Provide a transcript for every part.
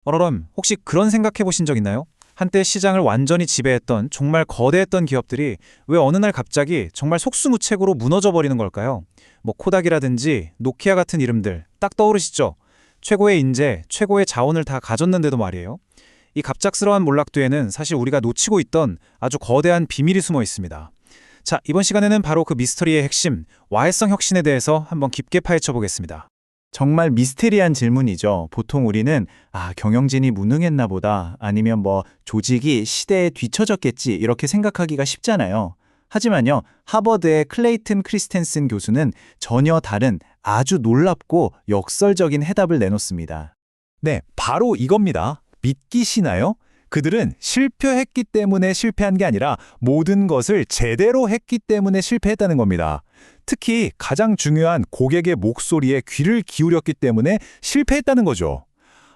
어러럼 혹시 그런 생각해 보신 적 있나요? 한때 시장을 완전히 지배했던 정말 거대했던 기업들이 왜 어느 날 갑자기 정말 속수무책으로 무너져 버리는 걸까요? 뭐 코닥이라든지 노키아 같은 이름들 딱 떠오르시죠? 최고의 인재, 최고의 자원을 다 가졌는데도 말이에요. 이 갑작스러운 몰락뒤에는 사실 우리가 놓치고 있던 아주 거대한 비밀이 숨어 있습니다. 자, 이번 시간에는 바로 그 미스터리의 핵심, 와해성 혁신에 대해서 한번 깊게 파헤쳐 보겠습니다. 정말 미스테리한 질문이죠. 보통 우리는 경영진이 무능했나 보다 아니면 조직이 시대에 뒤처졌겠지 이렇게 생각하기가 쉽잖아요. 하지만요. 하버드의 클레이튼 크리스텐슨 교수는 전혀 다른 아주 놀랍고 역설적인 해답을 내놓습니다. 네, 바로 이겁니다. 믿기시나요? 그들은 실패했기 때문에 실패한 게 아니라 모든 것을 제대로 했기 때문에 실패했다는 겁니다. 특히 가장 중요한 고객의 목소리에 귀를 기울였기 때문에 실패했다는 거죠.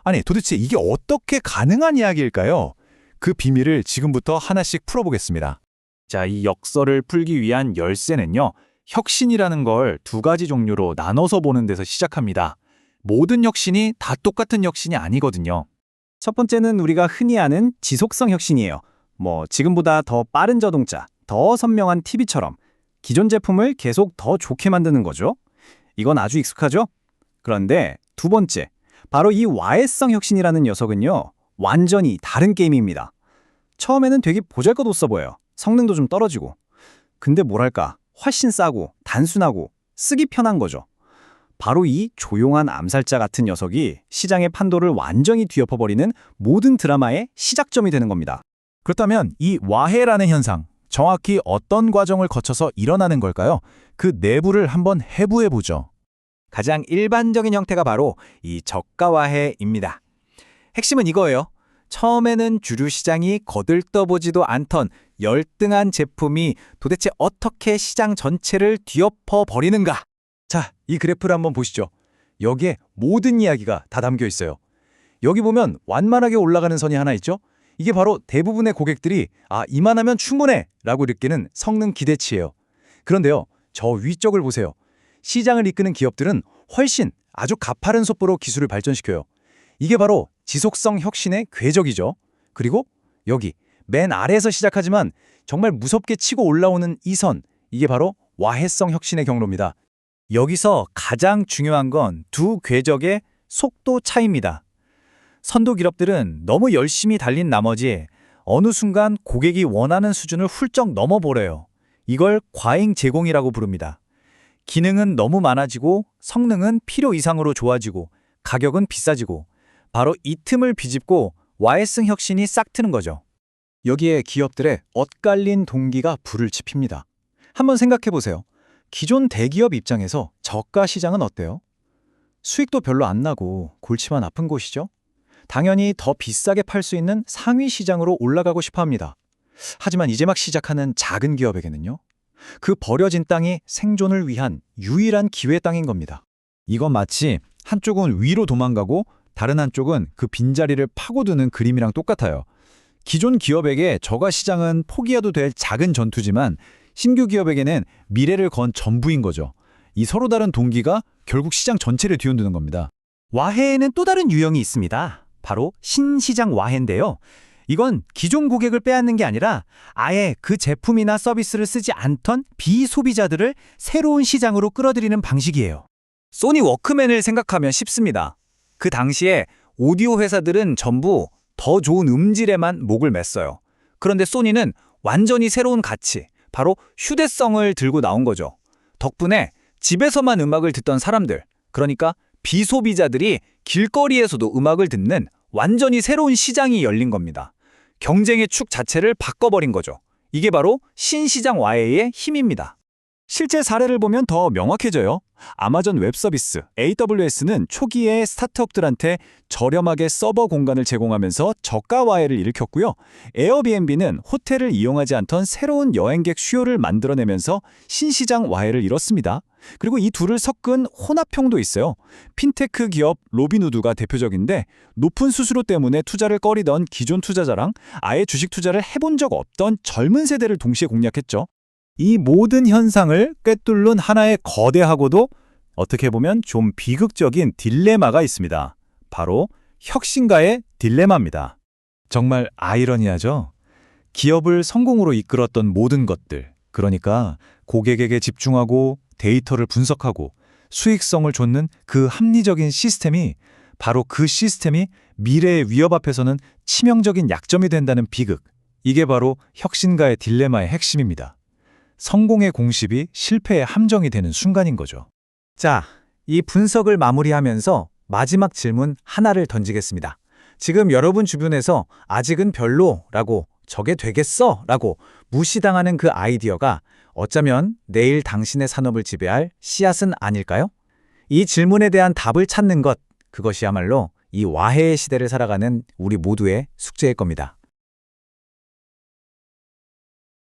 아니, 도대체 이게 어떻게 가능한 이야기일까요? 그 비밀을 지금부터 하나씩 풀어보겠습니다. 자, 이 역설을 풀기 위한 열쇠는요. 혁신이라는 걸 두 가지 종류로 나눠서 보는 데서 시작합니다. 모든 혁신이 다 똑같은 혁신이 아니거든요. 첫 번째는 우리가 흔히 아는 지속성 혁신이에요. 지금보다 더 빠른 자동차, 더 선명한 TV처럼 기존 제품을 계속 더 좋게 만드는 거죠. 이건 아주 익숙하죠? 그런데 두 번째, 바로 이 와해성 혁신이라는 녀석은요. 완전히 다른 게임입니다. 처음에는 되게 보잘것없어 보여요. 성능도 좀 떨어지고. 근데 뭐랄까, 훨씬 싸고 단순하고 쓰기 편한 거죠. 바로 이 조용한 암살자 같은 녀석이 시장의 판도를 완전히 뒤엎어버리는 모든 드라마의 시작점이 되는 겁니다. 그렇다면 이 와해라는 현상, 정확히 어떤 과정을 거쳐서 일어나는 걸까요? 그 내부를 한번 해부해보죠. 가장 일반적인 형태가 바로 이 저가화해입니다. 핵심은 이거예요. 처음에는 주류 시장이 거들떠보지도 않던 열등한 제품이 도대체 어떻게 시장 전체를 뒤엎어 버리는가? 자, 이 그래프를 한번 보시죠. 여기에 모든 이야기가 다 담겨 있어요. 여기 보면 완만하게 올라가는 선이 하나 있죠? 이게 바로 대부분의 고객들이 이만하면 충분해 라고 느끼는 성능 기대치예요. 그런데요, 저 위쪽을 보세요. 시장을 이끄는 기업들은 훨씬 아주 가파른 속도로 기술을 발전시켜요. 이게 바로 지속성 혁신의 궤적이죠. 그리고 여기 맨 아래에서 시작하지만 정말 무섭게 치고 올라오는 이 선, 이게 바로 와해성 혁신의 경로입니다. 여기서 가장 중요한 건 두 궤적의 속도 차이입니다. 선도 기업들은 너무 열심히 달린 나머지 어느 순간 고객이 원하는 수준을 훌쩍 넘어버려요. 이걸 과잉 제공이라고 부릅니다. 기능은 너무 많아지고 성능은 필요 이상으로 좋아지고 가격은 비싸지고 바로 이 틈을 비집고 와해성 혁신이 싹 트는 거죠. 여기에 기업들의 엇갈린 동기가 불을 지핍니다. 한번 생각해 보세요. 기존 대기업 입장에서 저가 시장은 어때요? 수익도 별로 안 나고 골치만 아픈 곳이죠? 당연히 더 비싸게 팔 수 있는 상위 시장으로 올라가고 싶어 합니다. 하지만 이제 막 시작하는 작은 기업에게는요. 그 버려진 땅이 생존을 위한 유일한 기회 땅인 겁니다. 이건 마치 한쪽은 위로 도망가고 다른 한쪽은 그 빈자리를 파고드는 그림이랑 똑같아요. 기존 기업에게 저가 시장은 포기해도 될 작은 전투지만 신규 기업에게는 미래를 건 전부인 거죠. 이 서로 다른 동기가 결국 시장 전체를 뒤흔드는 겁니다. 와해에는 또 다른 유형이 있습니다. 바로 신시장 와해인데요. 이건 기존 고객을 빼앗는 게 아니라 아예 그 제품이나 서비스를 쓰지 않던 비소비자들을 새로운 시장으로 끌어들이는 방식이에요. 소니 워크맨을 생각하면 쉽습니다. 그 당시에 오디오 회사들은 전부 더 좋은 음질에만 목을 맸어요. 그런데 소니는 완전히 새로운 가치, 바로 휴대성을 들고 나온 거죠. 덕분에 집에서만 음악을 듣던 사람들, 그러니까 비소비자들이 길거리에서도 음악을 듣는 완전히 새로운 시장이 열린 겁니다. 경쟁의 축 자체를 바꿔버린 거죠. 이게 바로 신시장 와해의 힘입니다. 실제 사례를 보면 더 명확해져요. 아마존 웹 서비스 AWS는 초기에 스타트업들한테 저렴하게 서버 공간을 제공하면서 저가 와해를 일으켰고요. 에어비앤비는 호텔을 이용하지 않던 새로운 여행객 수요를 만들어내면서 신시장 와해를 이뤘습니다. 그리고 이 둘을 섞은 혼합형도 있어요. 핀테크 기업 로빈후드가 대표적인데 높은 수수료 때문에 투자를 꺼리던 기존 투자자랑 아예 주식 투자를 해본 적 없던 젊은 세대를 동시에 공략했죠. 이 모든 현상을 꿰뚫는 하나의 거대하고도 어떻게 보면 좀 비극적인 딜레마가 있습니다. 바로 혁신가의 딜레마입니다. 정말 아이러니하죠? 기업을 성공으로 이끌었던 모든 것들, 그러니까 고객에게 집중하고 데이터를 분석하고 수익성을 좇는 그 합리적인 시스템이 바로 그 시스템이 미래의 위협 앞에서는 치명적인 약점이 된다는 비극. 이게 바로 혁신가의 딜레마의 핵심입니다. 성공의 공식이 실패의 함정이 되는 순간인 거죠. 자, 이 분석을 마무리하면서 마지막 질문 하나를 던지겠습니다. 지금 여러분 주변에서 아직은 별로라고 저게 되겠어라고 무시당하는 그 아이디어가 어쩌면 내일 당신의 산업을 지배할 씨앗은 아닐까요? 이 질문에 대한 답을 찾는 것, 그것이야말로 이 와해의 시대를 살아가는 우리 모두의 숙제일 겁니다.